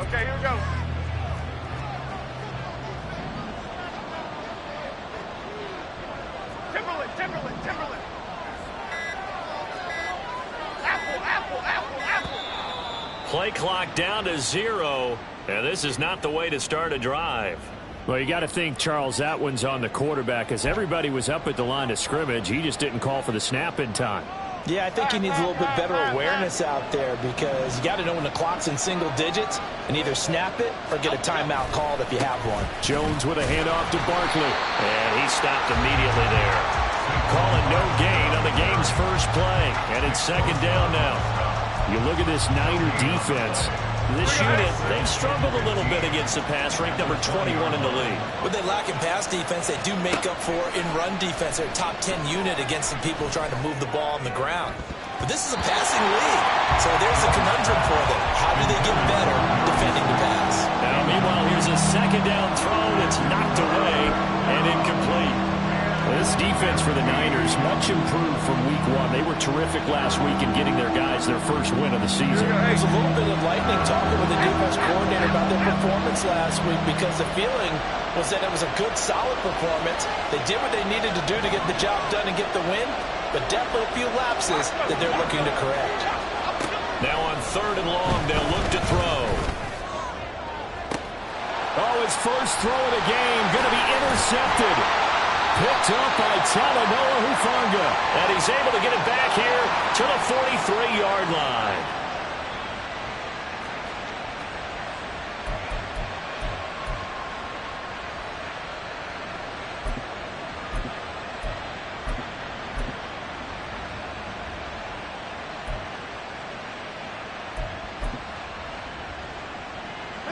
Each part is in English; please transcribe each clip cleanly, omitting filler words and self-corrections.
Okay, here we go. Timberland. Apple. Play clock down to 0, and this is not the way to start a drive. Well, you got to think, Charles, that one's on the quarterback, as everybody was up at the line of scrimmage. He just didn't call for the snap in time. Yeah, I think he needs a little bit better awareness out there, because you got to know when the clock's in single digits and either snap it or get a timeout called if you have one. Jones with a handoff to Barkley. And he stopped immediately there. Calling no gain on the game's first play. And it's second down now. You look at this Niner defense. This unit, they've struggled a little bit against the pass, ranked number 21 in the league. When they lack in pass defense, they do make up for in run defense. They're a top 10 unit against some people trying to move the ball on the ground. But this is a passing league, so there's a conundrum for them. How do they get better defending the pass? Now, meanwhile, here's a second down throw that's knocked away and incomplete. This defense for the Niners, much improved from week 1. They were terrific last week in getting their guys their first win of the season. There's a little bit of lightning talking with the defense coordinator about their performance last week, because the feeling was that it was a good, solid performance. They did what they needed to do to get the job done and get the win, but definitely a few lapses that they're looking to correct. Now on 3rd and long, they'll look to throw. Oh, his first throw of the game, going to be intercepted. Picked up by Talanoa Hufanga. And he's able to get it back here to the 43-yard line.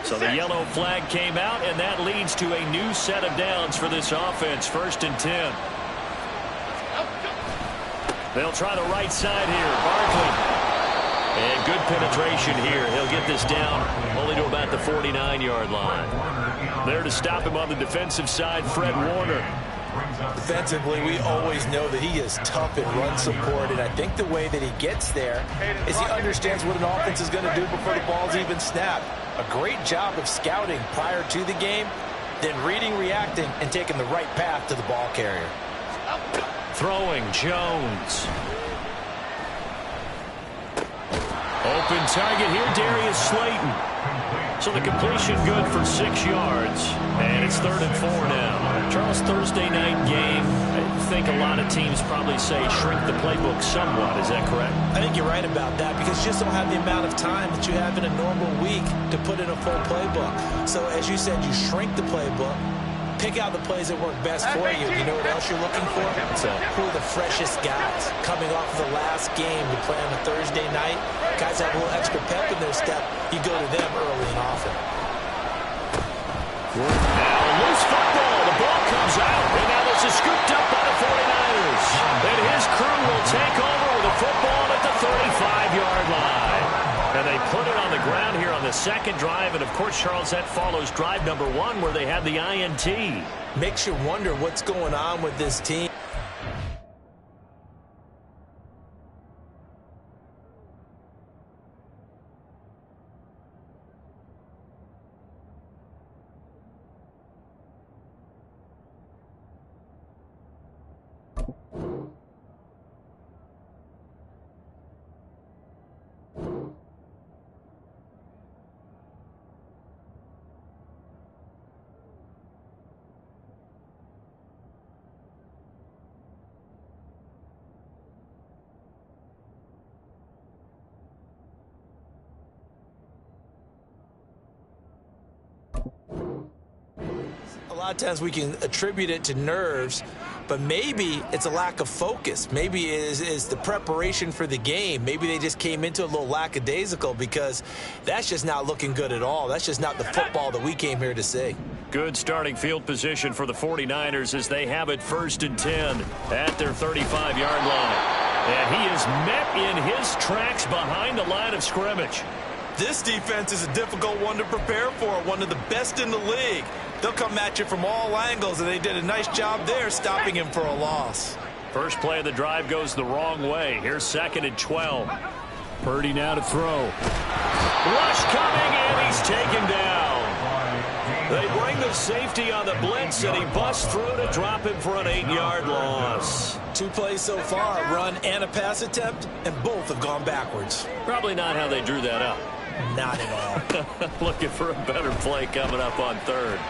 So the yellow flag came out, and that leads to a new set of downs for this offense. 1st and 10. They'll try the right side here. Barkley. And good penetration here. He'll get this down only to about the 49-yard line. There to stop him on the defensive side, Fred Warner. Defensively, we always know that he is tough in run support, and I think the way that he gets there is he understands what an offense is going to do before the ball's even snapped. A great job of scouting prior to the game, then reading, reacting, and taking the right path to the ball carrier. Throwing, Jones. Open target here, Darius Slayton. So the completion good for 6 yards, and it's 3rd and 4 now. Charles, Thursday night game, I think a lot of teams probably say shrink the playbook somewhat. Is that correct? I think you're right about that, because you just don't have the amount of time that you have in a normal week to put in a full playbook. So as you said, you shrink the playbook, pick out the plays that work best for you. You know what else you're looking for? So who are the freshest guys coming off of the last game to play on a Thursday night? Guys have a little extra pep in their step. You go to them early and often. Now loose football. The ball comes out, and now this is scooped up by the 49ers. And his crew will take over with the football at the 35-yard line. And they put it on the ground here on the second drive. And, of course, Charles, that follows drive number 1 where they had the INT. Makes you wonder what's going on with this team. A lot of times we can attribute it to nerves, but maybe it's a lack of focus. Maybe it is the preparation for the game. Maybe they just came into a little lackadaisical, because that's just not looking good at all. That's just not the football that we came here to see. Good starting field position for the 49ers as they have it 1st and 10 at their 35-yard line. And he is met in his tracks behind the line of scrimmage. This defense is a difficult one to prepare for, one of the best in the league. They'll come at you from all angles, and they did a nice job there stopping him for a loss. First play of the drive goes the wrong way. Here's 2nd and 12. Purdy now to throw. Rush coming, and he's taken down. They bring the safety on the blitz, and he busts through to drop him for an 8-yard loss. 2 plays so far, a run and a pass attempt, and both have gone backwards. Probably not how they drew that up. Not at all. Looking for a better play coming up on third.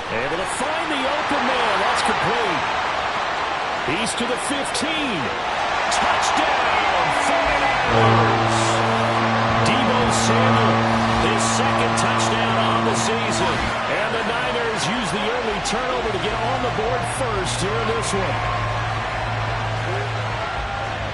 Able to find the open man. That's complete. He's to the 15. Touchdown, 49ers. Deebo Samuel, his second touchdown on the season. And the Niners use the early turnover to get on the board first here in this one.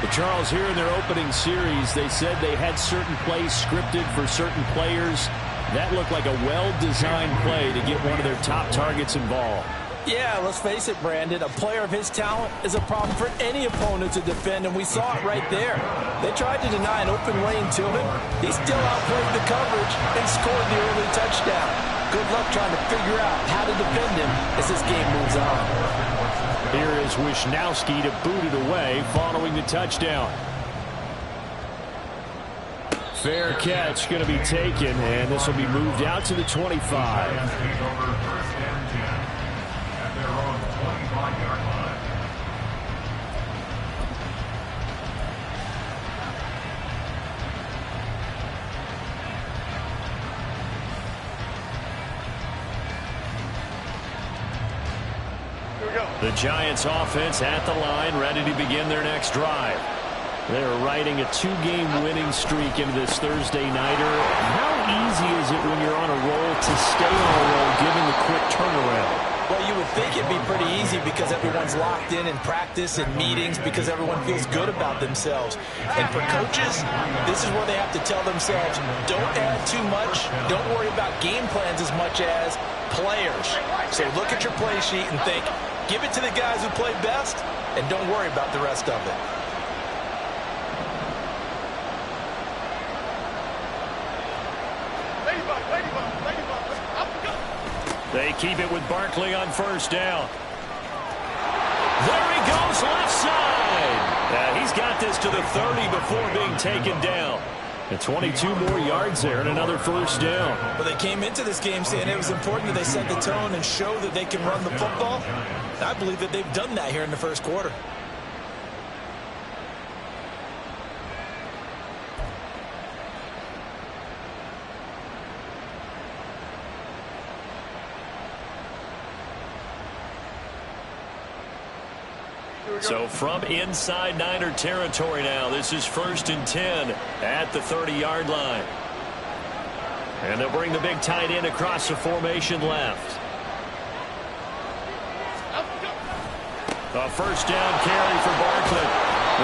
But Charles, here in their opening series, they said they had certain plays scripted for certain players. That looked like a well-designed play to get one of their top targets involved. Yeah, let's face it, Brandon. A player of his talent is a problem for any opponent to defend, and we saw it right there. They tried to deny an open lane to him. He still outplayed the coverage and scored the early touchdown. Good luck trying to figure out how to defend him as this game moves on. Here is Wisnowski to boot it away following the touchdown. Fair catch going to be taken, and this will be moved out to the 25. The Giants offense at the line, ready to begin their next drive. They're riding a 2-game winning streak into this Thursday nighter. How easy is it when you're on a roll to stay on a roll given the quick turnaround? Well, you would think it'd be pretty easy because everyone's locked in practice and meetings because everyone feels good about themselves. And for coaches, this is where they have to tell themselves, don't add too much. Don't worry about game plans as much as players. So look at your play sheet and think, give it to the guys who play best, and don't worry about the rest of it. They keep it with Barkley on first down. There he goes, left side. He's got this to the 30 before being taken down. And 22 more yards there and another first down. Well, they came into this game saying it was important that they set the tone and show that they can run the football. I believe that they've done that here in the first quarter. So from inside Niner territory now, this is 1st and 10 at the 30-yard line. And they'll bring the big tight end across the formation left. A first down carry for Barkley.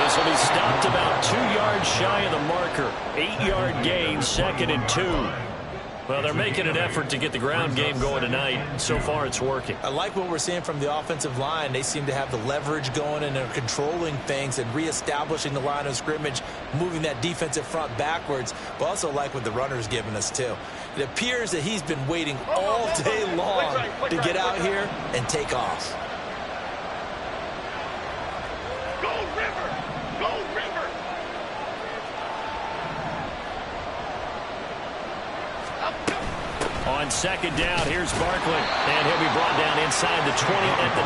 This will be stopped about 2 yards shy of the marker. 8-yard gain, 2nd and 2. Well, they're making an effort to get the ground game going tonight. So far, it's working. I like what we're seeing from the offensive line. They seem to have the leverage going and are controlling things and reestablishing the line of scrimmage, moving that defensive front backwards. But also like what the runner's giving us, too. It appears that he's been waiting all day long to get out here and take off. Go River! Go River! On 2nd down, here's Barkley. And he'll be brought down inside the 20 at the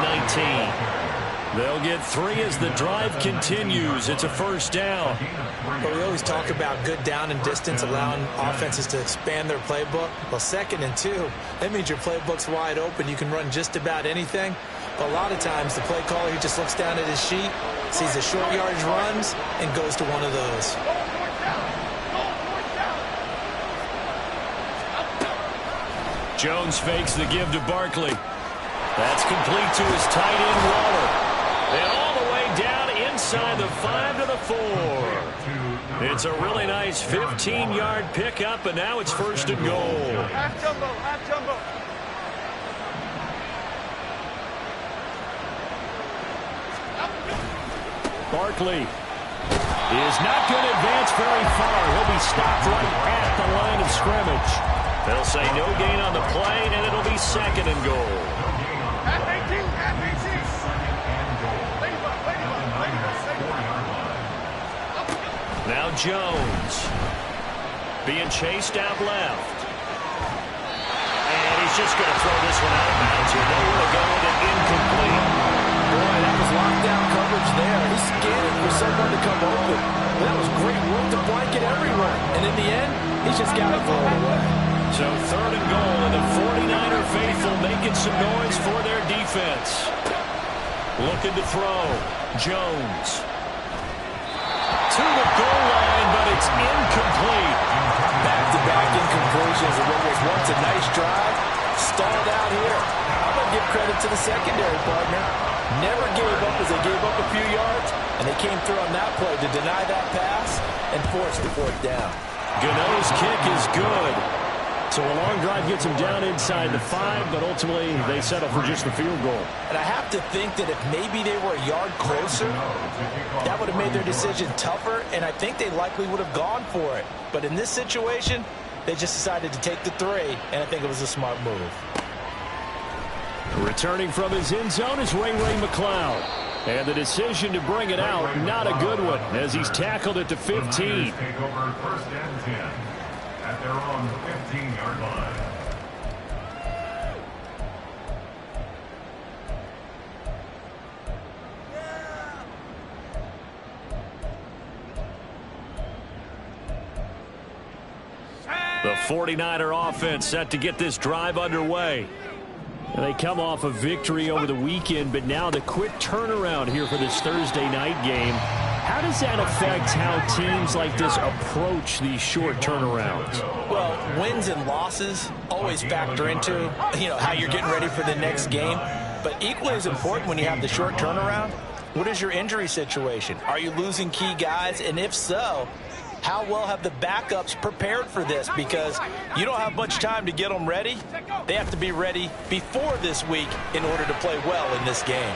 19. They'll get 3 as the drive continues. It's a first down. But we always talk about good down and distance, allowing offenses to expand their playbook. Well, 2nd and 2, that means your playbook's wide open. You can run just about anything. But a lot of times, the play caller, he just looks down at his sheet, sees the short yardage runs, and goes to one of those. Jones fakes the give to Barkley. That's complete to his tight end, Waller. And all the way down inside the 5 to the 4. It's a really nice 15-yard pickup, and now it's 1st and goal. Half jumbo, half jumbo. Barkley is not going to advance very far. He'll be stopped right at the line of scrimmage. They'll say no gain on the play, and it'll be 2nd and goal. Half 18, half 18. Now Jones. being chased out left. And he's just going to throw this one out of bounds here. Nowhere to go with it, incomplete. Boy, that was lockdown coverage there. He's scanning for someone to come open. That was great work to blanket everyone. And in the end, he's just got to throw it away. So 3rd and goal, and the 49er faithful making some noise for their defense. Looking to throw. Jones. To the goal line, but it's incomplete. Back-to-back incompletions of what was once a nice drive. Stalled out here. I'm going to give credit to the secondary partner. Never gave up as they gave up a few yards, and they came through on that play to deny that pass and force the 4th down. Gano's kick is good. So a long drive gets them down inside the 5, but ultimately they settle for just the field goal. And I have to think that if maybe they were a yard closer, that would have made their decision tougher, and I think they likely would have gone for it. But in this situation, they just decided to take the 3, and I think it was a smart move. Returning from his end zone is Ray McCloud. And the decision to bring it out, not a good one, as he's tackled at the 15. Take over 1st and 10 at their own 15-yard line. The 49er offense set to get this drive underway. And they come off a victory over the weekend, but now the quick turnaround here for this Thursday night game. How does that affect how teams like this approach these short turnarounds? Well, wins and losses always factor into, how you're getting ready for the next game. But equally as important when you have the short turnaround, what is your injury situation? Are you losing key guys? And if so, how well have the backups prepared for this? Because you don't have much time to get them ready. They have to be ready before this week in order to play well in this game.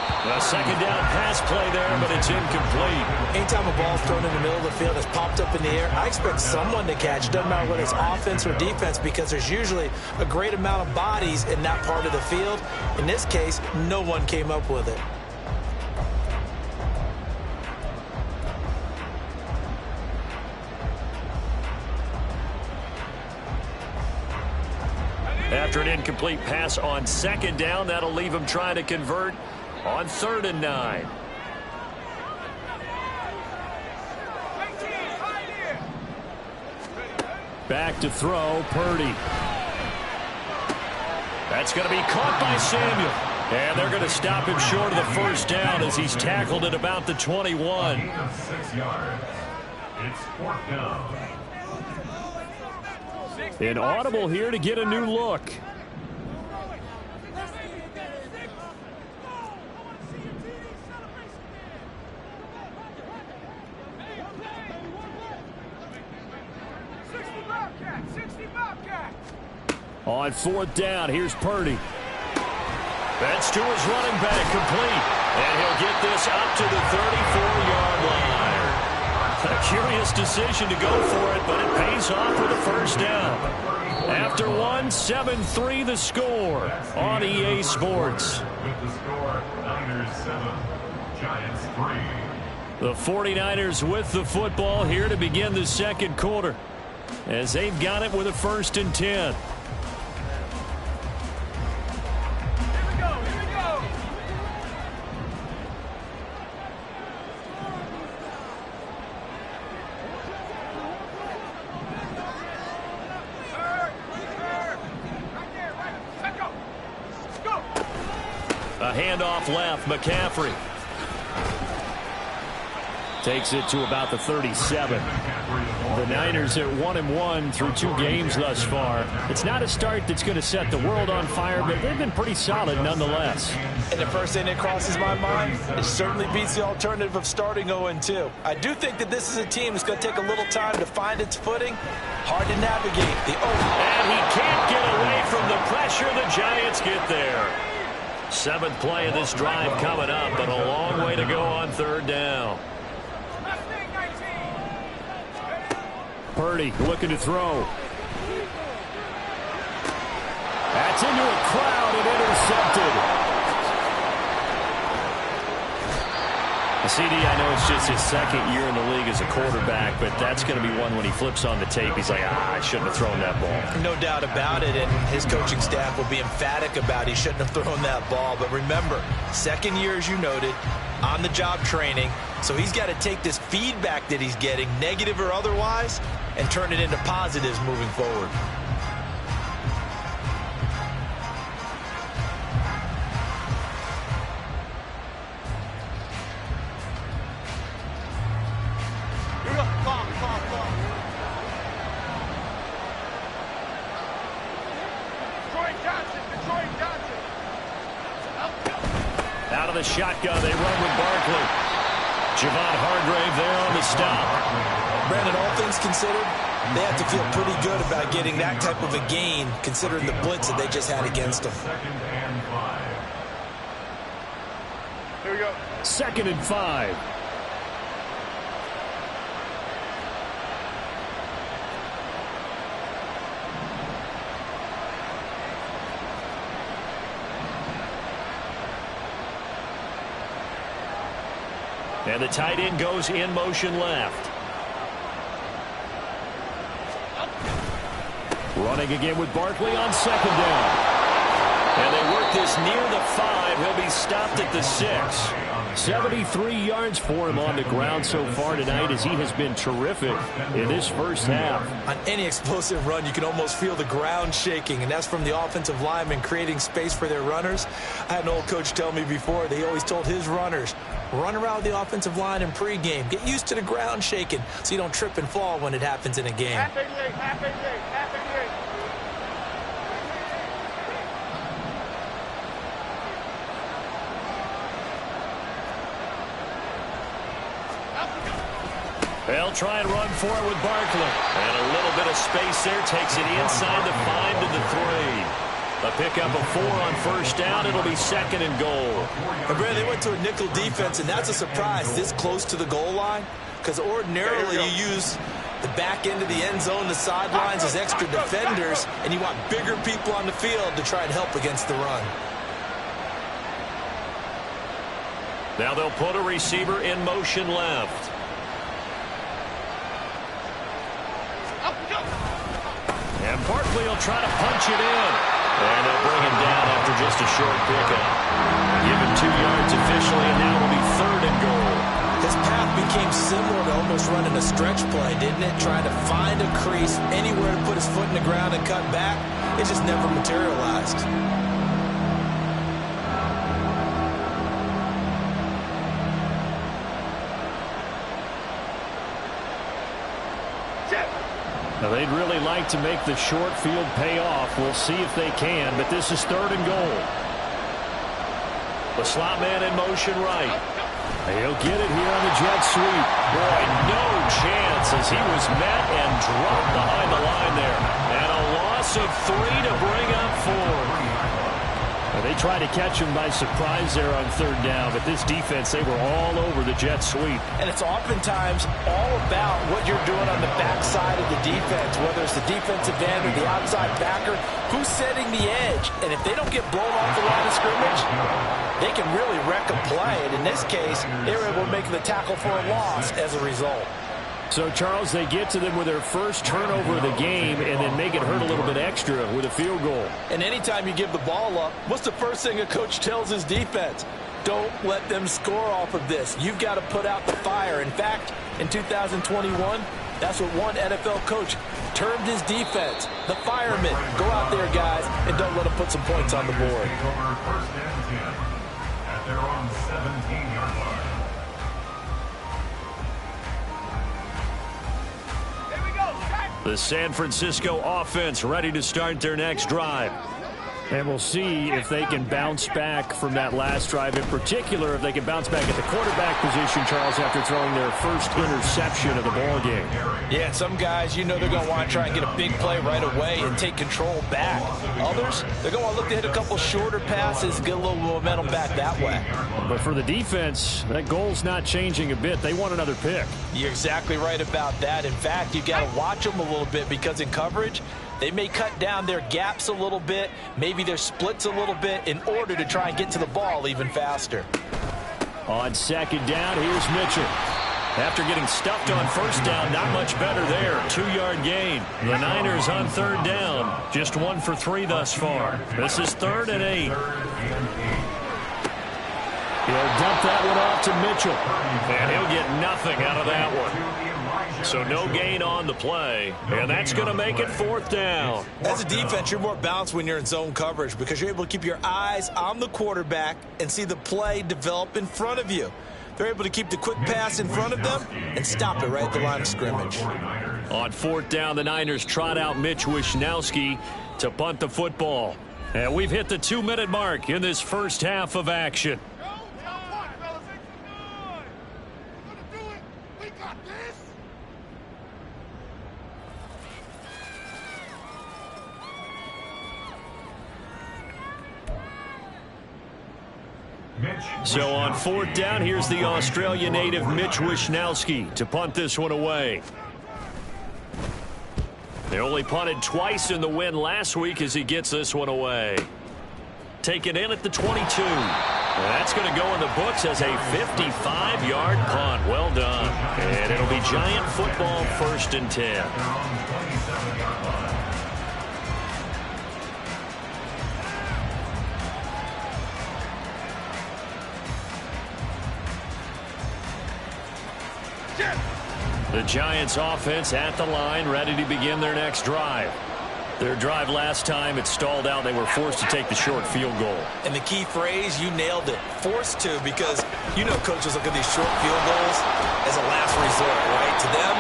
A 2nd down pass play there, but it's incomplete. Anytime a ball's thrown in the middle of the field, it's popped up in the air, I expect someone to catch. Doesn't matter whether it's offense or defense, because there's usually a great amount of bodies in that part of the field. In this case, no one came up with it. After an incomplete pass on 2nd down, that'll leave him trying to convert on 3rd and 9. Back to throw, Purdy. That's going to be caught by Samuel. And they're going to stop him short of the 1st down as he's tackled at about the 21. 6 yards. It's 4th down. An audible here to get a new look. On 4th down, here's Purdy. That's to his running back, complete. And he'll get this up to the 34-yard line. A curious decision to go for it, but it pays off with a 1st down. After 7-3 the score on EA Sports. With the score, Niners 7, Giants 3. The 49ers with the football here to begin the 2nd quarter, as they've got it with a 1st and 10. A handoff left, McCaffrey. Takes it to about the 37. The Niners at 1-1 through 2 games thus far. It's not a start that's going to set the world on fire, but they've been pretty solid nonetheless. And the first thing that crosses my mind, it certainly beats the alternative of starting 0-2. I do think that this is a team that's going to take a little time to find its footing. Hard to navigate the And he can't get away from the pressure. The Giants get there. 7th play of this drive coming up, but a long way to go on 3rd down. Purdy looking to throw. That's into a crowd and intercepted. CD, I know it's just his second year in the league as a quarterback, but that's going to be one when he flips on the tape, he's like, I shouldn't have thrown that ball. No doubt about it, and his coaching staff will be emphatic about he shouldn't have thrown that ball. But remember, second year, as you noted, on-the-job training, so he's got to take this feedback that he's getting, negative or otherwise, and turn it into positives moving forward. Out of the shotgun, they run with Barkley. Javon Hargrave there on the stop. Brandon, all things considered, they have to feel pretty good about getting that type of a gain, considering the blitz that they just had against them. 2nd and 5. Here we go. 2nd and 5. And the tight end goes in motion left. Running again with Barkley on 2nd down. And they work this near the 5. He'll be stopped at the 6. 73 yards for him on the ground so far tonight as he has been terrific in this first half. On any explosive run, you can almost feel the ground shaking, and that's from the offensive linemen creating space for their runners. I had an old coach tell me before, they always told his runners, run around the offensive line in pregame. Get used to the ground shaking so you don't trip and fall when it happens in a game. Half 88, half 88, half 88. They'll try and run for it with Barkley. And a little bit of space there. Takes it inside the 5 to the 3. A pickup of 4 on 1st down. It'll be 2nd and goal. And Brad, they went to a nickel defense, and that's a surprise this close to the goal line. Because ordinarily you use the back end of the end zone, the sidelines as extra defenders, and you want bigger people on the field to try and help against the run. Now they'll put a receiver in motion left. And Barkley will try to punch it in. And they'll bring him down after just a short pickup. Give him 2 yards officially, and now it'll be 3rd and goal. His path became similar to almost running a stretch play, didn't it? Trying to find a crease, anywhere to put his foot in the ground and cut back. It just never materialized. Now they'd really like to make the short field pay off. We'll see if they can, but this is 3rd and goal. The slot man in motion right. He'll get it here on the jet sweep. Boy, no chance as he was met and dropped behind the line there. And a loss of 3 to bring up 4. They tried to catch him by surprise there on 3rd down, but this defense, they were all over the jet sweep. And it's oftentimes all about what you're doing on the backside of the defense, whether it's the defensive end or the outside backer, who's setting the edge. And if they don't get blown off the line of scrimmage, they can really wreck a play. And in this case, they were able to make the tackle for a loss as a result. So, Charles, they get to them with their first turnover of the game and then make it hurt a little bit extra with a field goal. And anytime you give the ball up, what's the first thing a coach tells his defense? Don't let them score off of this. You've got to put out the fire. In fact, in 2021, that's what one NFL coach termed his defense. The firemen. Go out there, guys, and don't let them put some points on the board. 1st and 10 at their own 17-yard line. The San Francisco offense ready to start their next drive. And we'll see if they can bounce back from that last drive. In particular, if they can bounce back at the quarterback position, Charles, after throwing their first interception of the ball game. Yeah, some guys, you know they're going to want to try and get a big play right away and take control back. Others, they're going to want to look to hit a couple shorter passes, get a little momentum back that way. But for the defense, that goal's not changing a bit. They want another pick. You're exactly right about that. In fact, you got to watch them a little bit because in coverage, they may cut down their gaps a little bit, maybe their splits a little bit in order to try and get to the ball even faster. On second down, here's Mitchell. After getting stuffed on first down, not much better there. 2-yard gain. The Niners on third down. Just 1 for 3 thus far. This is 3rd and 8. He'll dump that one off to Mitchell. And he'll get nothing out of that one. So no gain on the play. And that's going to make it 4th down. As a defense, you're more balanced when you're in zone coverage because you're able to keep your eyes on the quarterback and see the play develop in front of you. They're able to keep the quick pass in front of them and stop it right at the line of scrimmage. On 4th down, the Niners trot out Mitch Wishnowsky to punt the football. And we've hit the 2-minute mark in this first half of action. So on 4th down, here's the Australia native Mitch Wishnowsky to punt this one away. They only punted twice in the win last week as he gets this one away. Taken in at the 22. That's going to go in the books as a 55-yard punt. Well done. And it'll be Giant football, 1st and 10. The Giants offense at the line, ready to begin their next drive. Their drive last time, it stalled out. They were forced to take the short field goal. And the key phrase, you nailed it. Forced to, because you know coaches look at these short field goals as a last resort, right? To them,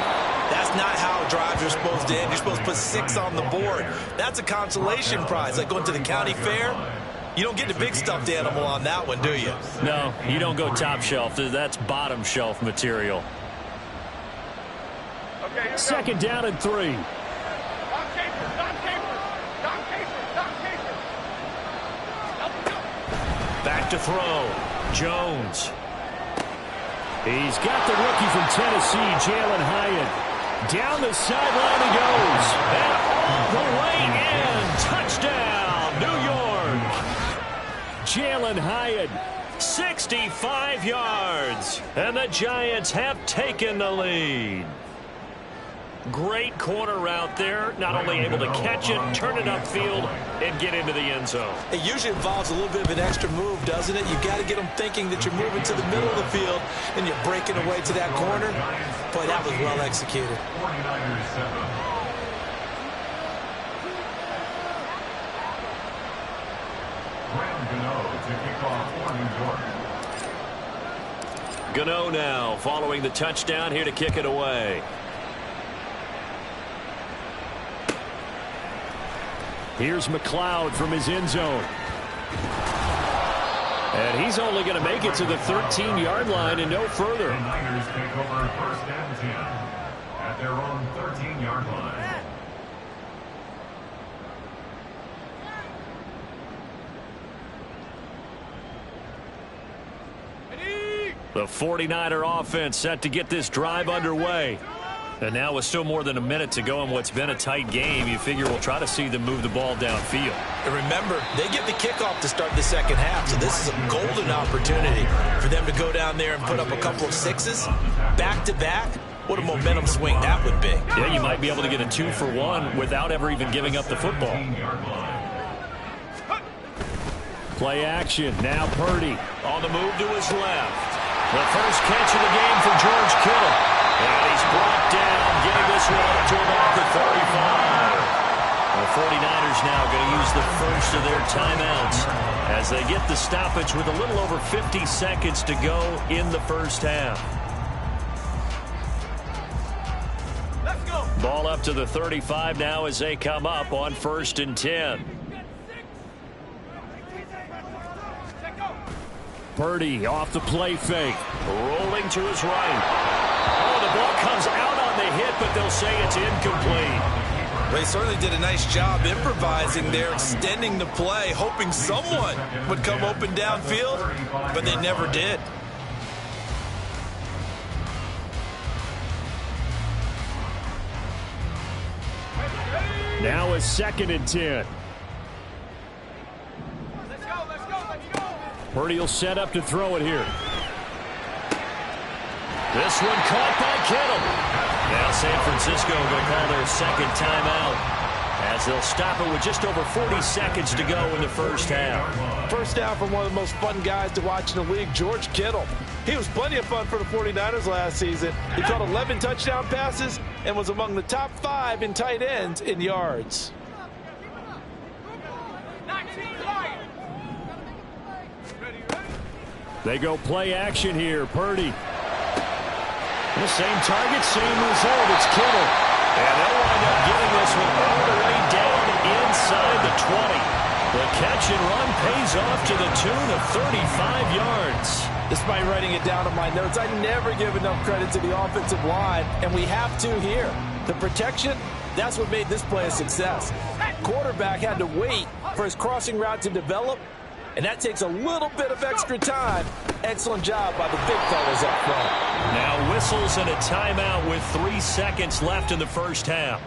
that's not how drives are supposed to end. You're supposed to put 6 on the board. That's a consolation prize, like going to the county fair. You don't get the big stuffed animal on that one, do you? No, you don't go top shelf. That's bottom shelf material. Second down and 3. Back to throw. Jones. He's got the rookie from Tennessee, Jalen Hyatt. Down the sideline he goes. And all the way in. Touchdown, New York. Jalen Hyatt, 65 yards. And the Giants have taken the lead. Great corner route there. Not only able to catch it, turn it upfield, and get into the end zone. It usually involves a little bit of an extra move, doesn't it? You've got to get them thinking that you're moving to the middle of the field and you're breaking away to that corner. Boy, that was well executed. Gano now following the touchdown here to kick it away. Here's McLeod from his end zone. And he's only going to make it to the 13-yard line and no further. The Niners take over 1st and 10 at their own 13-yard line. The 49er offense set to get this drive underway. And now with still more than a minute to go in what's been a tight game, you figure we'll try to see them move the ball downfield. And remember, they get the kickoff to start the second half, so this is a golden opportunity for them to go down there and put up a couple of 6s back-to-back. What a momentum swing that would be. Yeah, you might be able to get a 2-for-1 without ever even giving up the football. Play action. Now Purdy on the move to his left. The first catch of the game for George Kittle. And he's brought down, getting this one up to about the 35. The 49ers now going to use the first of their timeouts as they get the stoppage with a little over 50 seconds to go in the first half. Let's go. Ball up to the 35 now as they come up on 1st and 10. Purdy off the play fake. Rolling to his right. Oh, the ball comes out on the hit, but they'll say it's incomplete. They certainly did a nice job improvising there, extending the play, hoping someone would come open downfield, but they never did. Now a 2nd and 10. Let's go. Purdy will set up to throw it here. This one caught by Kittle. Now San Francisco going to call their second timeout as they'll stop it with just over 40 seconds to go in the first half. First down from one of the most fun guys to watch in the league, George Kittle. He was plenty of fun for the 49ers last season. He caught 11 touchdown passes and was among the top 5 in tight ends in yards. They go play action here. Purdy. The same target, same result. It's Kittle. And they'll wind up getting this one all the way down inside the 20. The catch and run pays off to the tune of 35 yards. Despite writing it down on my notes, I never give enough credit to the offensive line, and we have to here. The protection, that's what made this play a success. Quarterback had to wait for his crossing route to develop, and that takes a little bit of extra time. Excellent job by the big fellas up front. Now whistles and a timeout with 3 seconds left in the first half.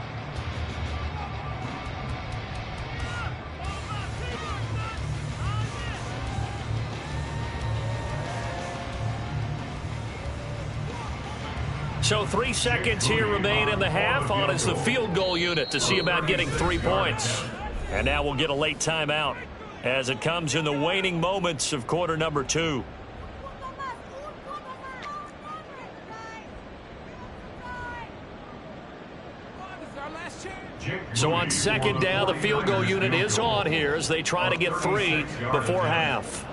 So 3 seconds here remain in the half. On is the field goal unit to see about getting 3 points. And now we'll get a late timeout as it comes in the waning moments of quarter number 2. So on second down, the field goal unit is on here as they try to get 3 before half.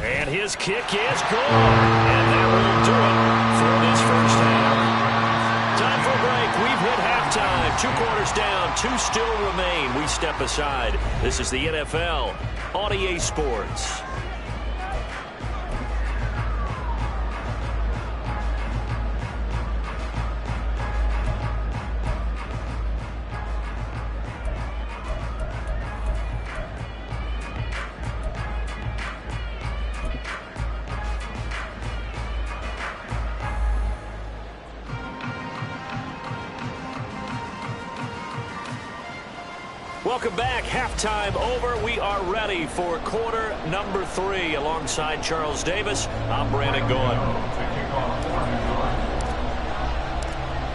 And his kick is good. And that will do it for this first half. Time for a break. We've hit halftime. 2 quarters down. 2 still remain. We step aside. This is the NFL on EA Sports. Welcome back. Halftime over. We are ready for quarter number 3. Alongside Charles Davis, I'm Brandon Gaughan.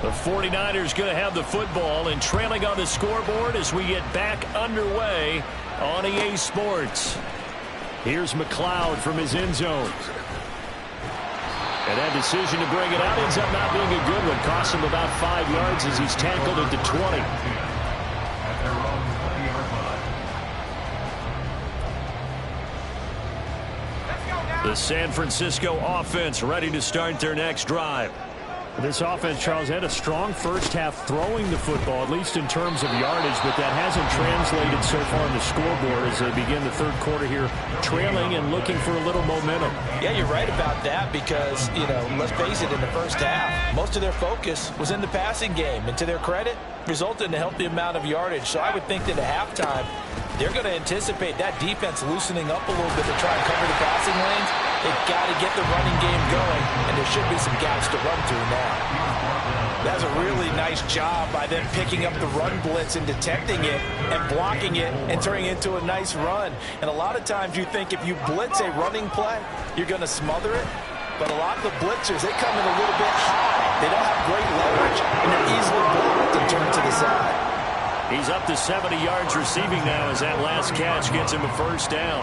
The 49ers going to have the football and trailing on the scoreboard as we get back underway on EA Sports. Here's McLeod from his end zone. And that decision to bring it out ends up not being a good one. Cost him about 5 yards as he's tackled at the 20. The San Francisco offense ready to start their next drive. This offense, Charles, had a strong first half throwing the football, at least in terms of yardage, but that hasn't translated so far on the scoreboard as they begin the third quarter here, trailing and looking for a little momentum. Yeah, you're right about that because, let's face it, in the first half, most of their focus was in the passing game. And to their credit, resulted in a healthy amount of yardage. So I would think that at halftime, they're going to anticipate that defense loosening up a little bit to try and cover the passing lanes. They've got to get the running game going, and there should be some gaps to run through now. That's a really nice job by them picking up the run blitz and detecting it and blocking it and turning it into a nice run. And a lot of times you think if you blitz a running play, you're going to smother it. But a lot of the blitzers, they come in a little bit high. They don't have great leverage, and they're easily blocked and turned to the side. He's up to 70 yards receiving now as that last catch gets him a first down.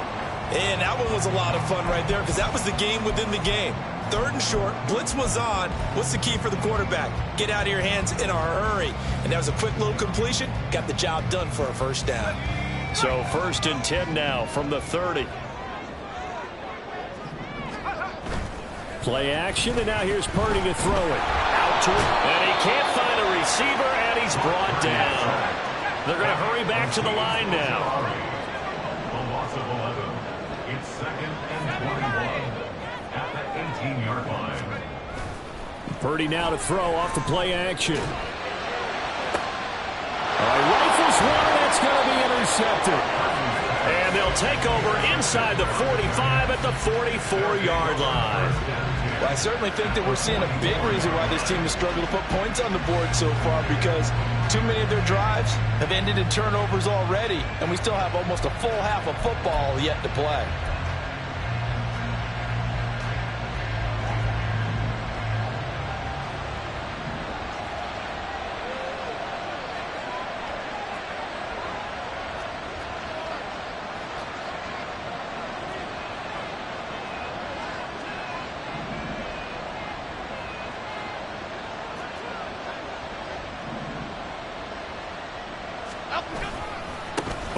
And that one was a lot of fun right there because that was the game within the game. 3rd and short, blitz was on. What's the key for the quarterback? Get out of your hands in a hurry. And that was a quick little completion. Got the job done for a first down. So 1st and 10 now from the 30. Play action, and now here's Purdy to throw it. Out to it, and he can't find a receiver, and he's brought down. They're going to hurry back to the line now. A loss of 11. It's 2nd and 21 at the 18-yard line. Purdy now to throw off the play action. Rifles one, that's going to be intercepted. And they'll take over inside the 45 at the 44-yard line. Well, I certainly think that we're seeing a big reason why this team has struggled to put points on the board so far because too many of their drives have ended in turnovers already, and we still have almost a full half of football yet to play.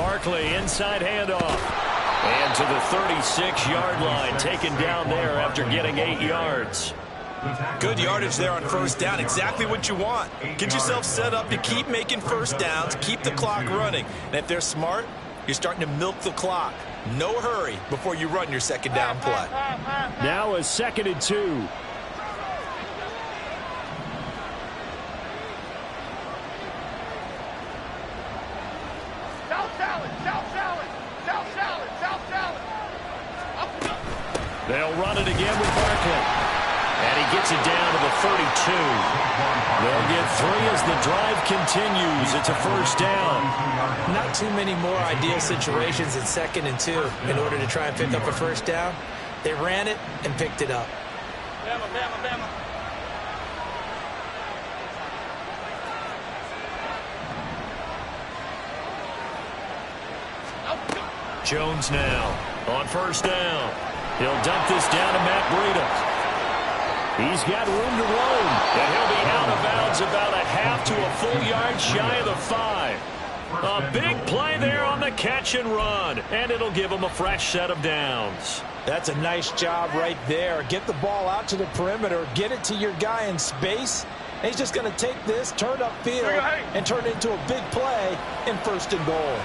Barkley, inside handoff. And to the 36-yard line, taken down there after getting 8 yards. Good yardage there on first down. Exactly what you want. Get yourself set up to keep making first downs, keep the clock running. And if they're smart, you're starting to milk the clock. No hurry before you run your second down play. Now a 2nd and 2. They'll run it again with Barkley. And he gets it down to the 32. They'll get 3 as the drive continues. It's a first down. Not too many more ideal situations in 2nd and 2 in order to try and pick up a first down. They ran it and picked it up. Bama. Jones now on first down. He'll dump this down to Matt Breida. He's got room to roam, and he'll be out of bounds about a half to a full yard shy of the 5. A big play there on the catch and run, and it'll give him a fresh set of downs. That's a nice job right there. Get the ball out to the perimeter, get it to your guy in space, and he's just going to take this, turn upfield, and turn it into a big play in 1st and goal.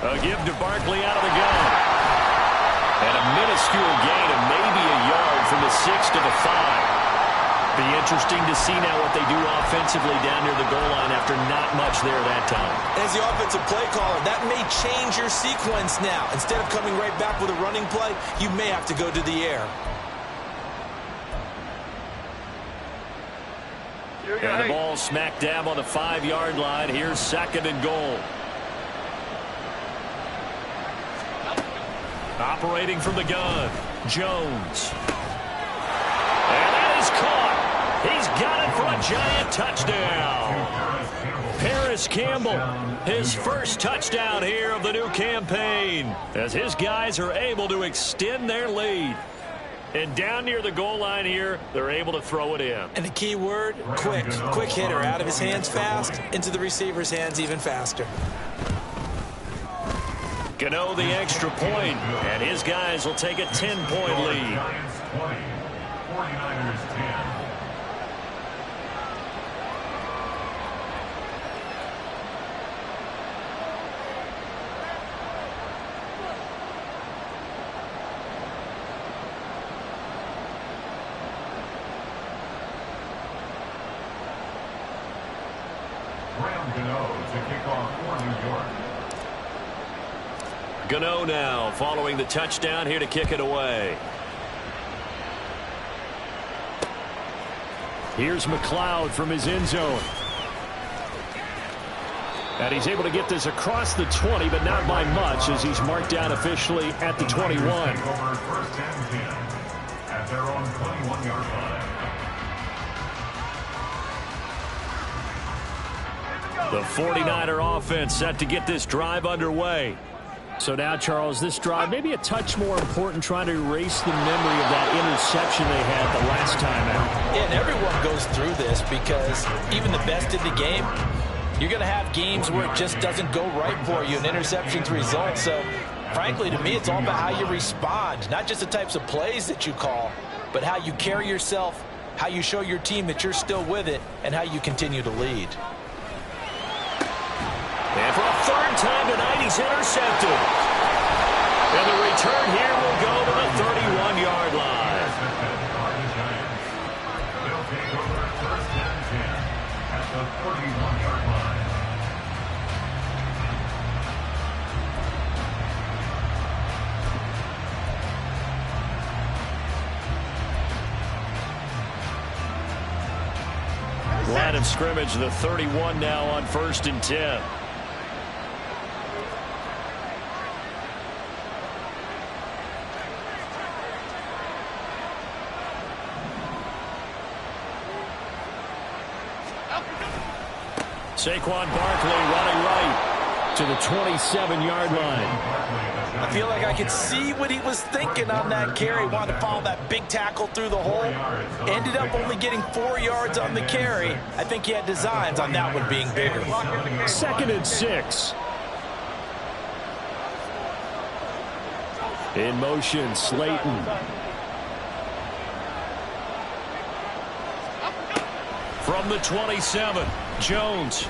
A give to Barkley out of the gun. And a minuscule gain of maybe a yard from the 6 to the 5. Be interesting to see now what they do offensively down near the goal line after not much there that time. As the offensive play caller, that may change your sequence now. Instead of coming right back with a running play, you may have to go to the air. And the ball smack dab on the 5-yard line. Here's 2nd and goal. Operating from the gun, Jones. And that is caught. He's got it for a giant touchdown. Paris Campbell, his first touchdown here of the new campaign, as his guys are able to extend their lead. And down near the goal line here, they're able to throw it in. And the key word, quick. Quick hitter, out of his hands fast, into the receiver's hands even faster. Gano the extra point, and his guys will take a 10-point lead. Giants 20, 49ers 10. Graham Gano to kick off for New York. Gano now following the touchdown here to kick it away. Here's McLeod from his end zone. And he's able to get this across the 20, but not by much, as he's marked down officially at the 21. Over 1st and 10 at their own 21-yard line. The 49er offense set to get this drive underway. So now, Charles, this drive maybe a touch more important, trying to erase the memory of that interception they had the last time out. Yeah, and everyone goes through this because even the best in the game, you're going to have games where it just doesn't go right for you, and interceptions result. So, frankly, to me, it's all about how you respond, not just the types of plays that you call, but how you carry yourself, how you show your team that you're still with it, and how you continue to lead. And for a 3rd time tonight, he's intercepted. And the return here will go to the 31-yard line. They'll take over 1st and 10 at the 31-yard line. Line of scrimmage, the 31 now on 1st and 10. Saquon Barkley running right. to the 27-yard line. I feel like I could see what he was thinking on that carry. Wanted to follow that big tackle through the hole. Ended up only getting 4 yards on the carry. I think he had designs on that one being bigger. 2nd and 6. In motion, Slayton. From the 27, Jones.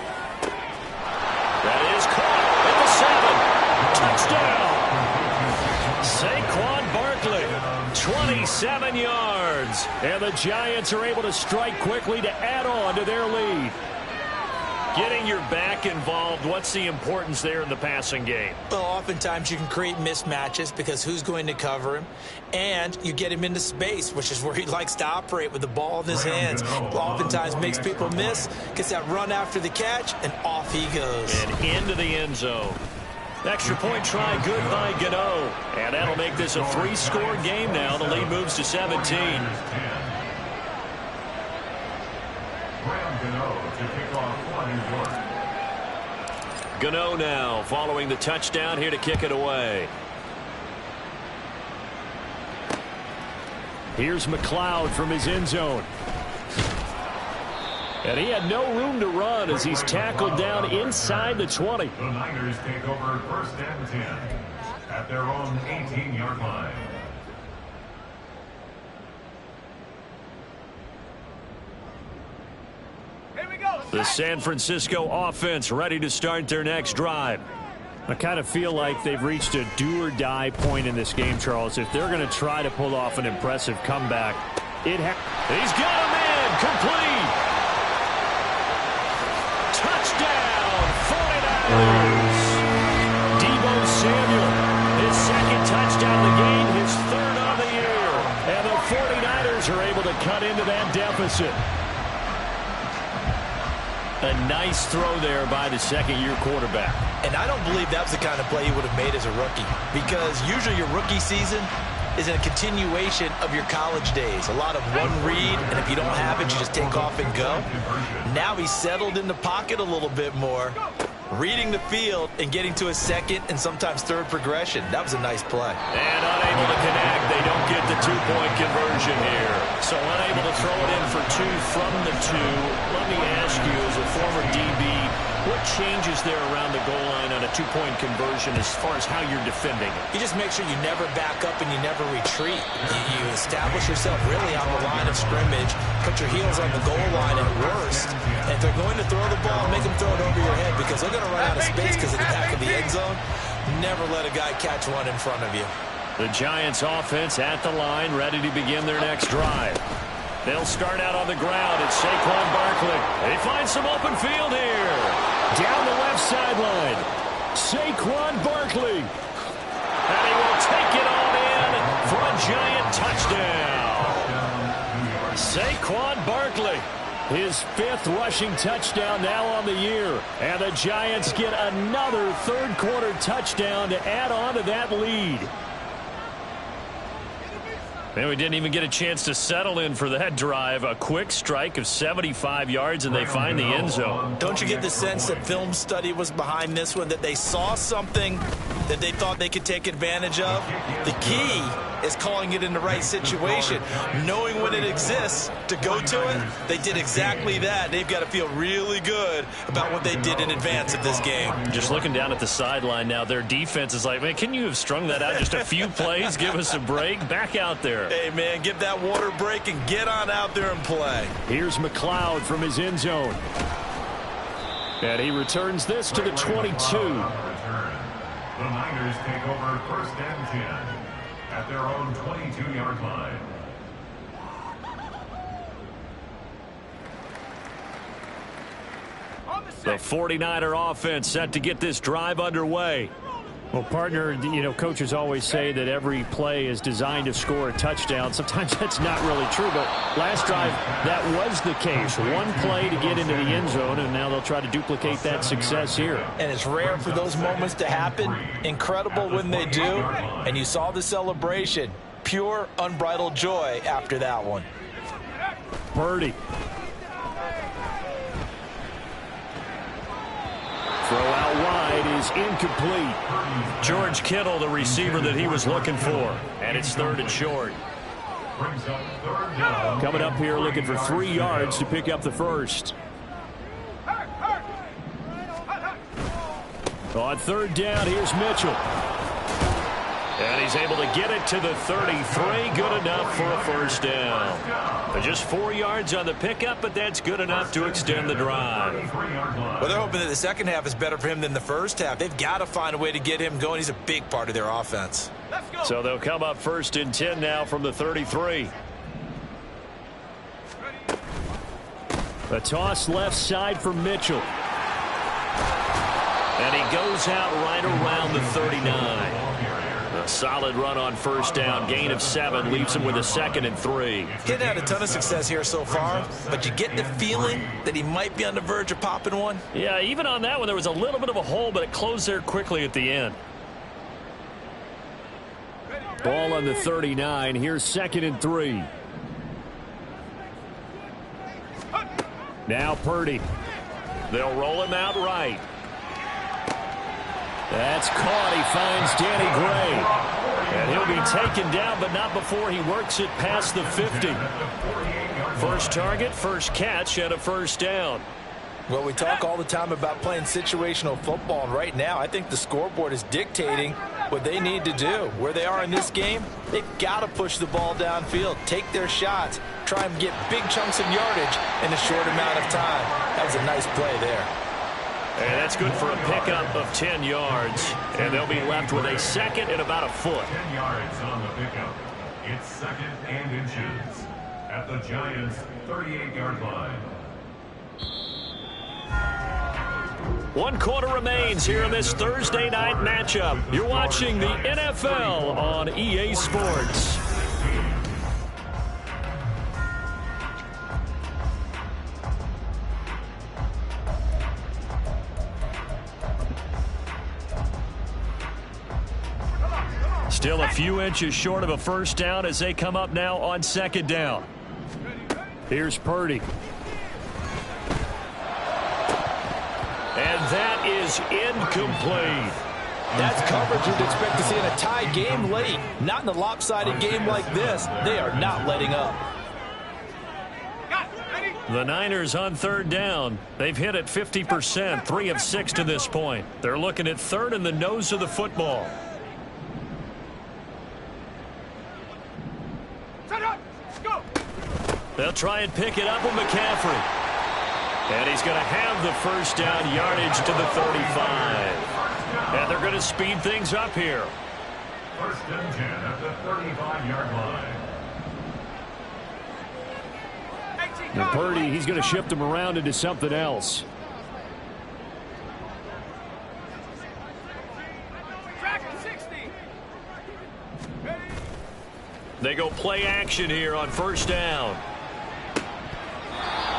That is caught at the 7. Touchdown. Saquon Barkley, 27 yards. And the Giants are able to strike quickly to add on to their lead. Getting your back involved, what's the importance there in the passing game? Well, oftentimes you can create mismatches because who's going to cover him? And you get him into space, which is where he likes to operate with the ball in his hands. Oftentimes makes people miss, gets that run after the catch, and off he goes. And into the end zone. Extra point try good by Gano. And that'll make this a 3-score game now. The lead moves to 17. Gano now following the touchdown here to kick it away. Here's McLeod from his end zone. And he had no room to run as he's tackled down inside the 20. The Niners take over 1st and 10 at their own 18-yard line. The San Francisco offense ready to start their next drive. I kind of feel like they've reached a do-or-die point in this game, Charles. If they're going to try to pull off an impressive comeback, he's got a man complete. Touchdown, 49ers. Deebo Samuel, his 2nd touchdown of the game, his 3rd on the year. And the 49ers are able to cut into that deficit. A nice throw there by the 2nd-year quarterback. And I don't believe that was the kind of play he would have made as a rookie, because usually your rookie season is a continuation of your college days. A lot of one read, and if you don't have it, you just take off and go. Now he's settled in the pocket a little bit more, reading the field and getting to a 2nd and sometimes 3rd progression. That was a nice play. And unable to connect. They don't get the 2-point conversion here. So unable to throw it in for 2 from the 2. Let me ask you, as a former DB, what changes there around the goal line on a 2-point conversion as far as how you're defending it? You just make sure you never back up and you never retreat. You establish yourself really on the line of scrimmage, put your heels on the goal line at worst. And if they're going to throw the ball, make them throw it over your head, because they're going to run out of space because of the back of the end zone. Never let a guy catch one in front of you. The Giants offense at the line, ready to begin their next drive. They'll start out on the ground. It's Saquon Barkley. They find some open field here. Down the left sideline, Saquon Barkley. And he will take it on in for a Giant touchdown. Saquon Barkley. His 5th rushing touchdown now on the year. And the Giants get another 3rd-quarter touchdown to add on to that lead. And we didn't even get a chance to settle in for that drive. A quick strike of 75 yards, and they find the end zone. Don't you get the sense that film study was behind this one, that they saw something that they thought they could take advantage of? The key is calling it in the right situation, knowing when it exists to go to it. They did exactly that. They've got to feel really good about what they did in advance of this game. Just looking down at the sideline now, their defense is like, man, can you have strung that out just a few plays? Give us a break. Back out there. Hey, man, give that water break and get on out there and play. Here's McLeod from his end zone. And he returns this to the 22. The Niners take over 1st and 10 at their own 22-yard line. The 49er offense set to get this drive underway. Well, partner, you know, coaches always say that every play is designed to score a touchdown. Sometimes that's not really true, but last drive, that was the case. One play to get into the end zone, and now they'll try to duplicate that success here. And it's rare for those moments to happen. Incredible when they do. And you saw the celebration. Pure, unbridled joy after that one. Purdy. Throw out wide is is incomplete. George Kittle, the receiver that he was looking for. And it's 3rd and short. Coming up here looking for 3 yards to pick up the first. On 3rd down, here's Mitchell. And he's able to get it to the 33. Good enough for a first down. Just 4 yards on the pickup, but that's good enough to extend the drive. Well, they're hoping that the second half is better for him than the first half. They've got to find a way to get him going. He's a big part of their offense. So they'll come up 1st and 10 now from the 33. A toss left side for Mitchell. And he goes out right around the 39. A solid run on first down. Gain of 7 leaves him with a 2nd and 3. He hasn't had a ton of success here so far, but you get the feeling that he might be on the verge of popping one. Yeah, even on that one, there was a little bit of a hole, but it closed there quickly at the end. Ball on the 39. Here's 2nd and 3. Now Purdy. They'll roll him out right. That's caught. He finds Danny Gray. And he'll be taken down, but not before he works it past the 50. First target, first catch, and a first down. Well, we talk all the time about playing situational football, and right now I think the scoreboard is dictating what they need to do. Where they are in this game, they've got to push the ball downfield, take their shots, try and get big chunks of yardage in a short amount of time. That was a nice play there. And that's good for a pickup of 10 yards. And they'll be left with a 2nd and about a foot. 10 yards on the pickup. It's 2nd and inches at the Giants' 38-yard line. 1 quarter remains here in this Thursday night matchup. You're watching the NFL on EA Sports. Still a few inches short of a first down as they come up now on 2nd down. Here's Purdy. And that is incomplete. That's coverage you'd expect to see in a tie game late. Not in a lopsided game like this. They are not letting up. The Niners on 3rd down. They've hit it 50%, 3 of 6 to this point. They're looking at 3rd in the nose of the football. They'll try and pick it up with McCaffrey. And he's going to have the first down yardage to the 35. And they're going to speed things up here. 1st and 10 at the 35-yard line. And Purdy, he's going to shift him around into something else. They go play action here on first down.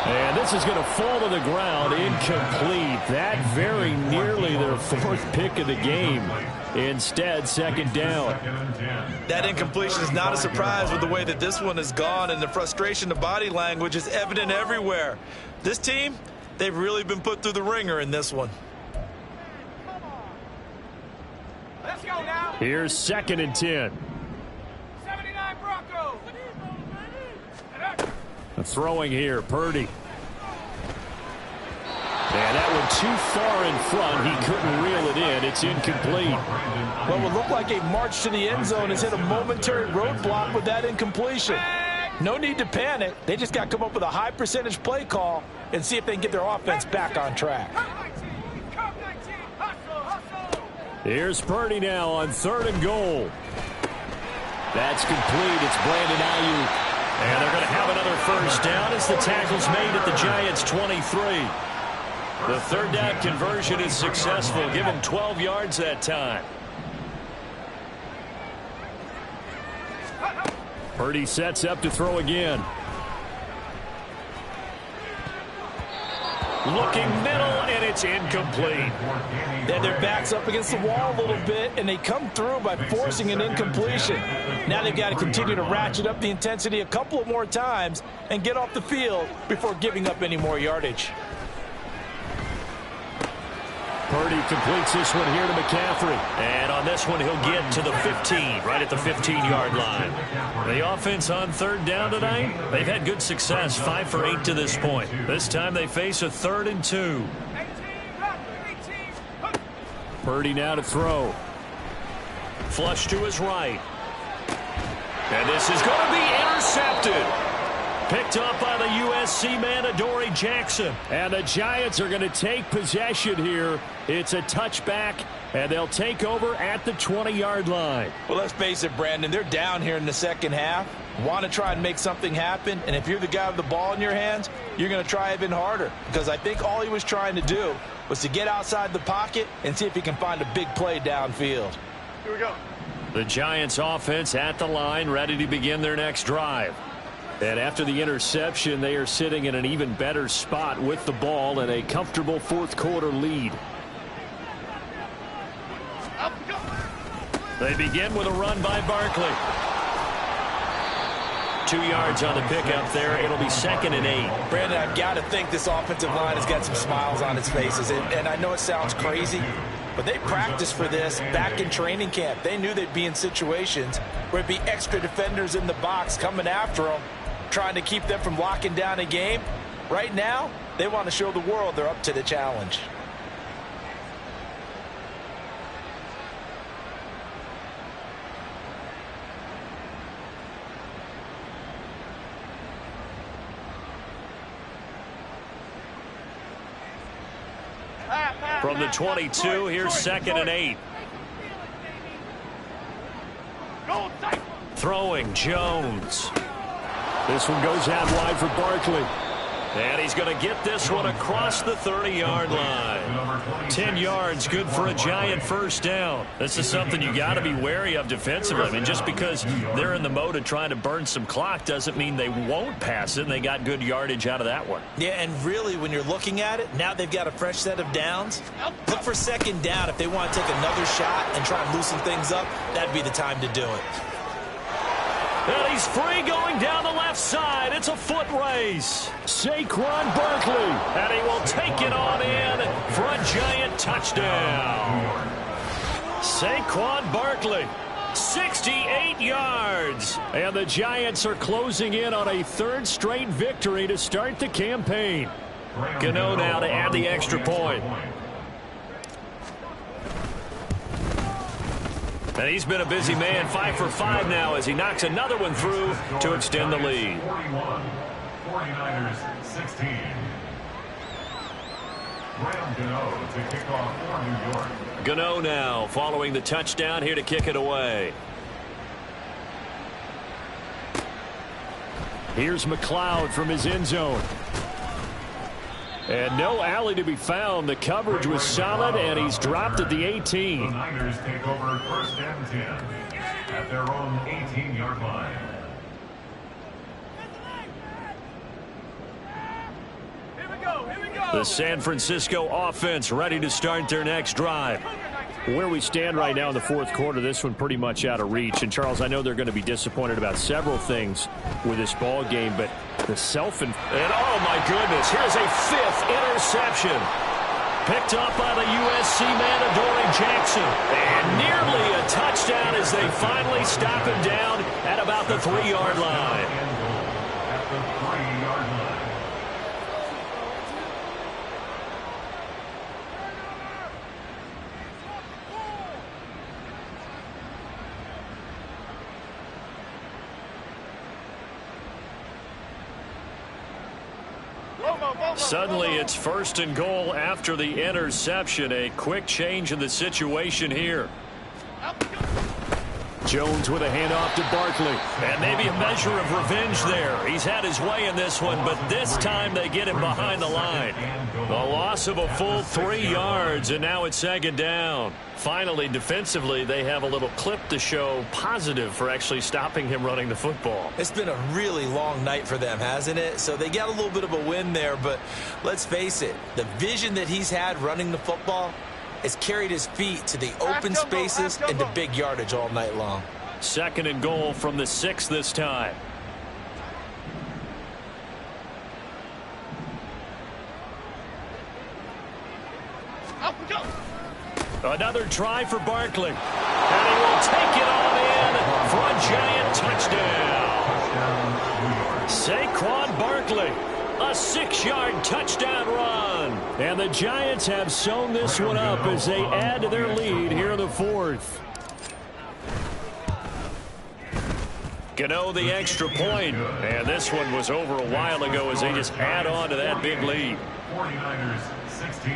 And this is going to fall to the ground, incomplete. That very nearly their 4th pick of the game. Instead, 2nd down. That incompletion is not a surprise with the way that this one has gone, and the frustration, the body language is evident everywhere. This team, they've really been put through the ringer in this one. Let's go now. Here's 2nd and 10. 79 Broncos. Throwing here, Purdy. And that one too far in front. He couldn't reel it in. It's incomplete. What would look like a march to the end zone has hit a momentary roadblock with that incompletion. No need to panic. They just got to come up with a high percentage play call and see if they can get their offense back on track. Here's Purdy now on 3rd and goal. That's complete. It's Brandon Ayuk. And they're going to have another first down as the tackle's made at the Giants' 23. The 3rd down conversion is successful. Give him 12 yards that time. Purdy sets up to throw again. Looking middle, and it's incomplete. They had their backs up against the wall a little bit, and they come through by forcing an incompletion. Now they've got to continue to ratchet up the intensity a couple of more times and get off the field before giving up any more yardage. Purdy completes this one here to McCaffrey. And on this one, he'll get to the 15, right at the 15-yard line. The offense on third down tonight, they've had good success, 5 for 8 to this point. This time they face a 3rd and 2. Purdy now to throw. Flush to his right. And this is going to be intercepted. Picked up by the USC man, Adoree Jackson. And the Giants are going to take possession here. It's a touchback, and they'll take over at the 20-yard line. Well, let's face it, Brandon. They're down here in the second half. Want to try and make something happen. And if you're the guy with the ball in your hands, you're going to try even harder. Because I think all he was trying to do was to get outside the pocket and see if he can find a big play downfield. Here we go. The Giants offense at the line, ready to begin their next drive. And after the interception, they are sitting in an even better spot with the ball and a comfortable fourth-quarter lead. They begin with a run by Barkley. 2 yards on the pickup there. It'll be 2nd and 8. Brandon, I've got to think this offensive line has got some smiles on its faces. And I know it sounds crazy, but they practiced for this back in training camp. They knew they'd be in situations where it'd be extra defenders in the box coming after them, trying to keep them from locking down a game. Right now, they want to show the world they're up to the challenge. From the 22, here's 2nd and 8. Throwing Jones. This one goes out wide for Barkley. And he's going to get this one across the 30-yard line. 10 yards, good for a Giant first down. This is something you got to be wary of defensively. I mean, just because they're in the mode of trying to burn some clock doesn't mean they won't pass it. And they got good yardage out of that one. Yeah, and really, when you're looking at it, now they've got a fresh set of downs. Look for 2nd down. If they want to take another shot and try and loosen things up, that'd be the time to do it. And he's free going down the left side. It's a foot race. Saquon Barkley. And he will take it on in for a Giant touchdown. Saquon Barkley, 68 yards. And the Giants are closing in on a 3rd straight victory to start the campaign. Gano now to add the extra point. And he's been a busy man, 5 for 5 now as he knocks another one through to extend the lead. 41, 49ers 16. Graham Gano to kick off for New York. Gano now following the touchdown here to kick it away. Here's McLeod from his end zone. And no alley to be found. The coverage was solid, and he's dropped at the 18. The Niners take over 1st and 10 at their own 18-yard line. Here we go. The San Francisco offense ready to start their next drive. Where we stand right now in the fourth quarter, this one pretty much out of reach. And, Charles, I know they're going to be disappointed about several things with this ball game, but the and oh, my goodness, here's a 5th interception. Picked up by the USC man, Adoree Jackson. And nearly a touchdown as they finally stop him down at about the 3-yard line. At the 3-yard line. Suddenly it's 1st and goal after the interception. A quick change in the situation here. Jones with a handoff to Barkley. And maybe a measure of revenge there. He's had his way in this one, but this time they get him behind the line. The loss of a full 3 yards, and now it's 2nd down. Finally, defensively, they have a little clip to show positive for actually stopping him running the football. It's been a really long night for them, hasn't it? So they got a little bit of a win there, but let's face it, the vision that he's had running the football has carried his feet to the open spaces and to big yardage all night long. 2nd and goal from the 6 this time. Up we go. Another try for Barkley. And he will take it on in for a giant touchdown. Saquon Barkley, a 6-yard touchdown run. And the Giants have sewn this one up as they add to their lead here in the fourth. Gano the extra point. And this one was over a while ago as they just add on to that big lead. 49ers 16.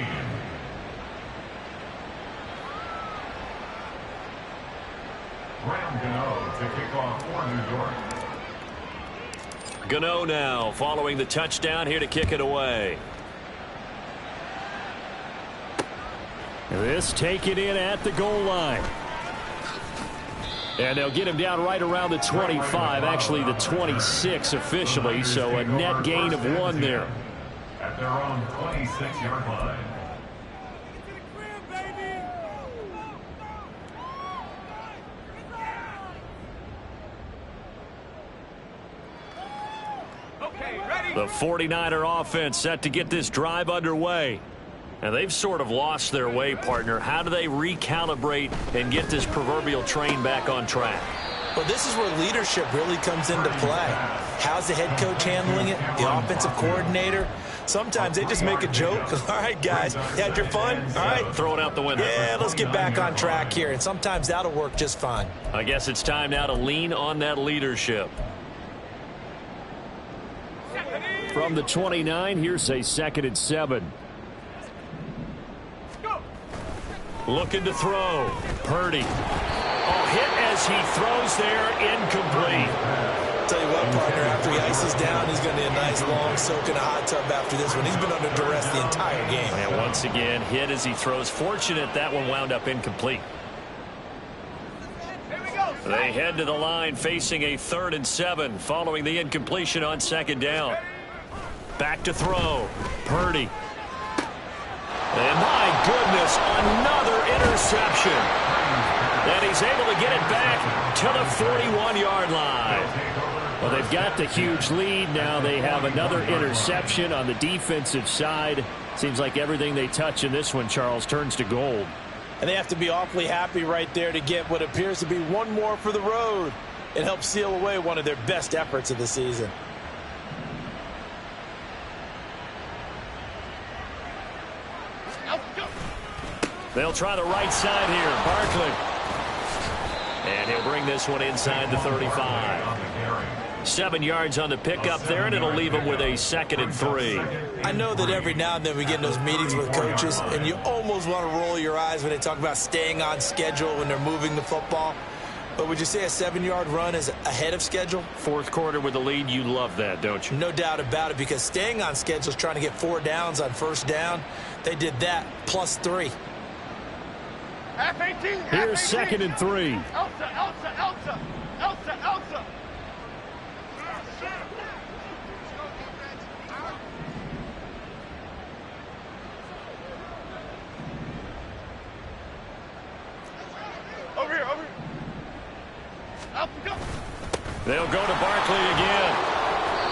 Graham Gano to kick off for New York. Gano now following the touchdown here to kick it away. This taken in at the goal line. And they'll get him down right around the 25, actually the 26 officially, so a net gain of 1 there. At their own 26-yard line. The 49er offense set to get this drive underway. And they've sort of lost their way, partner. How do they recalibrate and get this proverbial train back on track? Well, this is where leadership really comes into play. How's the head coach handling it? The offensive coordinator? Sometimes they just make a joke. All right, guys, you had your fun? All right. Throw it out the window. Yeah, let's get back on track here. And sometimes that'll work just fine. I guess it's time now to lean on that leadership. From the 29, here's a 2nd and 7. Looking to throw. Purdy. Oh, hit as he throws there, incomplete. Tell you what, partner, after he ices down, he's going to need a nice long soak in a hot tub after this one. He's been under duress the entire game. And once again, hit as he throws. Fortunate that one wound up incomplete. They head to the line facing a 3rd and 7 following the incompletion on 2nd down. Back to throw. Purdy. And my goodness, another interception. And he's able to get it back to the 41-yard line. Well, they've got the huge lead. Now they have another interception on the defensive side. Seems like everything they touch in this one, Charles, turns to gold. And they have to be awfully happy right there to get what appears to be one more for the road. It helps seal away one of their best efforts of the season. They'll try the right side here. Barkley. And he'll bring this one inside the 35. 7 yards on the pickup there, and it'll leave him with a 2nd and 3. I know that every now and then we get in those meetings with coaches, and you almost want to roll your eyes when they talk about staying on schedule when they're moving the football. But would you say a 7-yard run is ahead of schedule? 4th quarter with the lead, you love that, don't you? No doubt about it, because staying on schedule is trying to get 4 downs on 1st down. They did that plus 3. Here's 2nd and 3. Elsa. Over here. They'll go to Barkley again.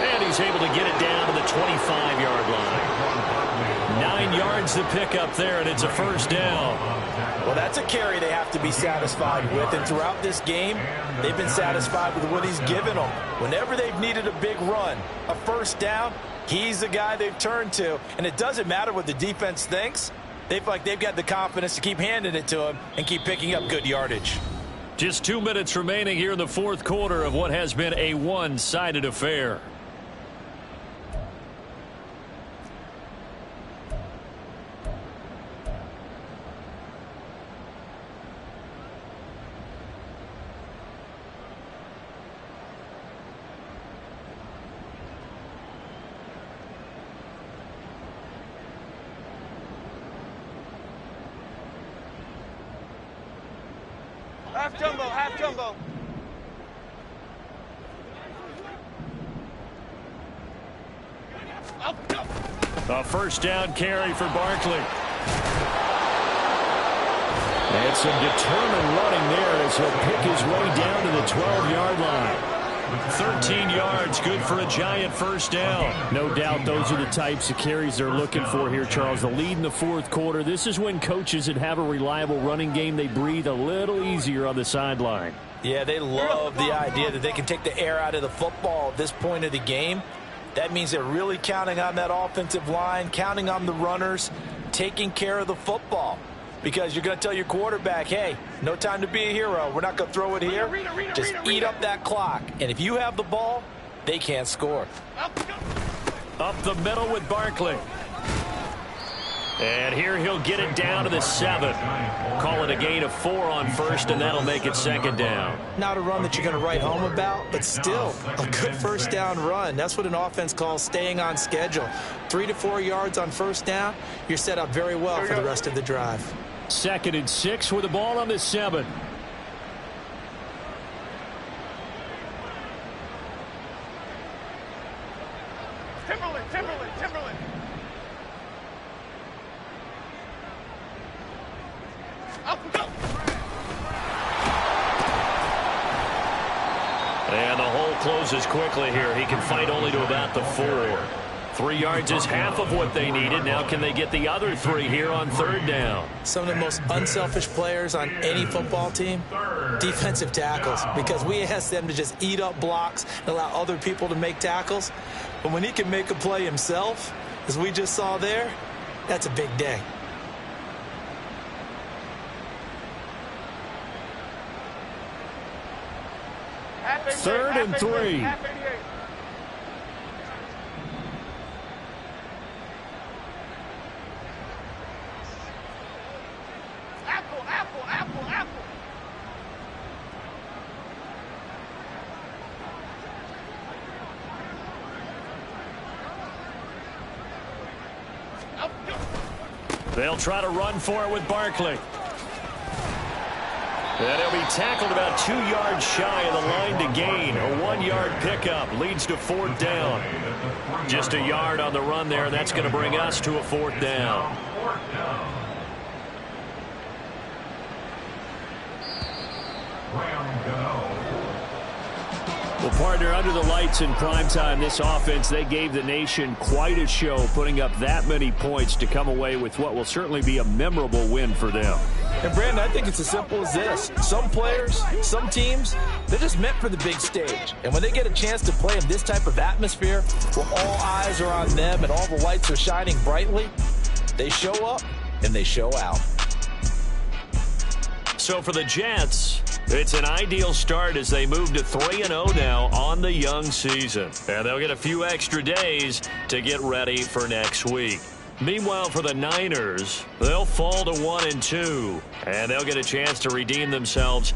And he's able to get it down to the 25-yard line. 9 yards to pick up there, and it's a 1st down. Well, that's a carry they have to be satisfied with. And throughout this game, they've been satisfied with what he's given them. Whenever they've needed a big run, a 1st down, he's the guy they've turned to. And it doesn't matter what the defense thinks. They feel like they've got the confidence to keep handing it to him and keep picking up good yardage. Just 2 minutes remaining here in the 4th quarter of what has been a one-sided affair. Half jumbo. A 1st down carry for Barkley. And some determined running there as he'll pick his way down to the 12-yard line. 13 yards, good for a giant first down. No doubt those are the types of carries they're looking for here, Charles. The lead in the fourth quarter. This is when coaches that have a reliable running game, they breathe a little easier on the sideline. Yeah, they love the idea that they can take the air out of the football at this point of the game. That means they're really counting on that offensive line, counting on the runners, taking care of the football. Because you're going to tell your quarterback, hey, no time to be a hero. We're not going to throw it here. Just eat up that clock. And if you have the ball, they can't score. Up the middle with Barkley. And here he'll get it down to the 7. Call it a gain of 4 on first, and that'll make it second down. Not a run that you're going to write home about, but still a good first down run. That's what an offense calls staying on schedule. 3 to 4 yards on first down, you're set up very well for the rest of the drive. 2nd and 6 with the ball on the 7. Timberland. Up and go. And the hole closes quickly here. He can fight only to about the 4. 3 yards is half of what they needed. Now can they get the other 3 here on third down? Some of the most unselfish players on any football team, defensive tackles, because we ask them to just eat up blocks and allow other people to make tackles. But when he can make a play himself, as we just saw there, that's a big day. Third and 3. Apple. They'll try to run for it with Barkley. And he'll be tackled about 2 yards shy of the line to gain. A 1-yard pickup leads to 4th down. Just a yard on the run there. That's going to bring us to a 4th down. Well, partner, under the lights in primetime, this offense, they gave the nation quite a show, putting up that many points to come away with what will certainly be a memorable win for them. And, Brandon, I think it's as simple as this. Some players, some teams, they're just meant for the big stage. And when they get a chance to play in this type of atmosphere where all eyes are on them and all the lights are shining brightly, they show up and they show out. So for the Jets, it's an ideal start as they move to 3-0 now on the young season. And they'll get a few extra days to get ready for next week. Meanwhile, for the Niners, they'll fall to 1-2, and they'll get a chance to redeem themselves